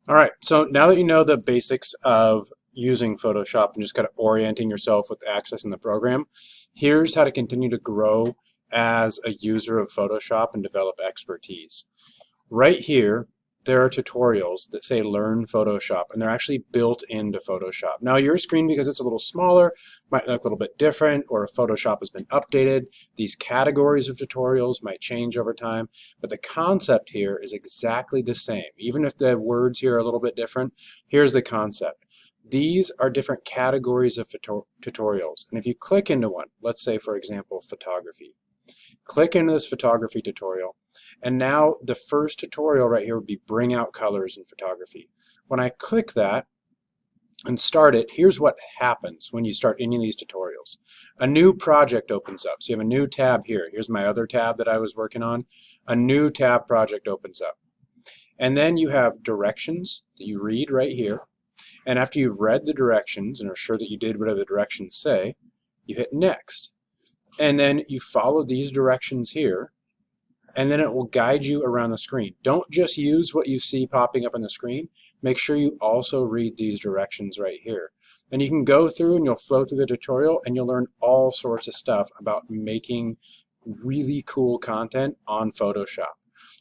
All right, so now that you know the basics of using Photoshop and just kind of orienting yourself with access in the program, here's how to continue to grow as a user of Photoshop and develop expertise. Right here, there are tutorials that say Learn Photoshop, and they're actually built into Photoshop. Now, your screen, because it's a little smaller, might look a little bit different, or if Photoshop has been updated, these categories of tutorials might change over time, but the concept here is exactly the same. Even if the words here are a little bit different, here's the concept. These are different categories of tutorials, and if you click into one, let's say, for example, photography, click into this photography tutorial, and now the first tutorial right here would be bring out colors in photography. When I click that and start it, here's what happens when you start any of these tutorials. A new project opens up. So you have a new tab here. Here's my other tab that I was working on. A new tab project opens up. And then you have directions that you read right here. And after you've read the directions and are sure that you did whatever the directions say, you hit next. And then you follow these directions here, and then it will guide you around the screen. Don't just use what you see popping up on the screen. Make sure you also read these directions right here. And you can go through and you'll flow through the tutorial and you'll learn all sorts of stuff about making really cool content on Photoshop.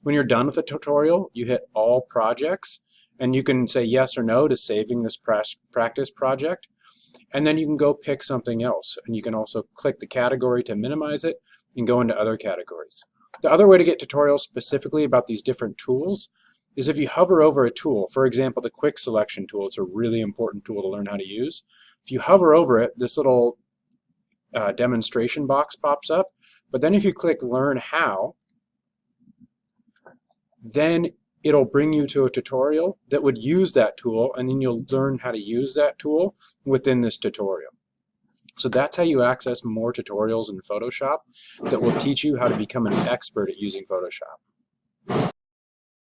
When you're done with the tutorial, you hit all projects and you can say yes or no to saving this practice project. And then you can go pick something else. And you can also click the category to minimize it and go into other categories. The other way to get tutorials specifically about these different tools is if you hover over a tool. For example, the quick selection tool, it's a really important tool to learn how to use. If you hover over it, this little demonstration box pops up. But then if you click Learn How, then it'll bring you to a tutorial that would use that tool, and then you'll learn how to use that tool within this tutorial. So that's how you access more tutorials in Photoshop that will teach you how to become an expert at using Photoshop.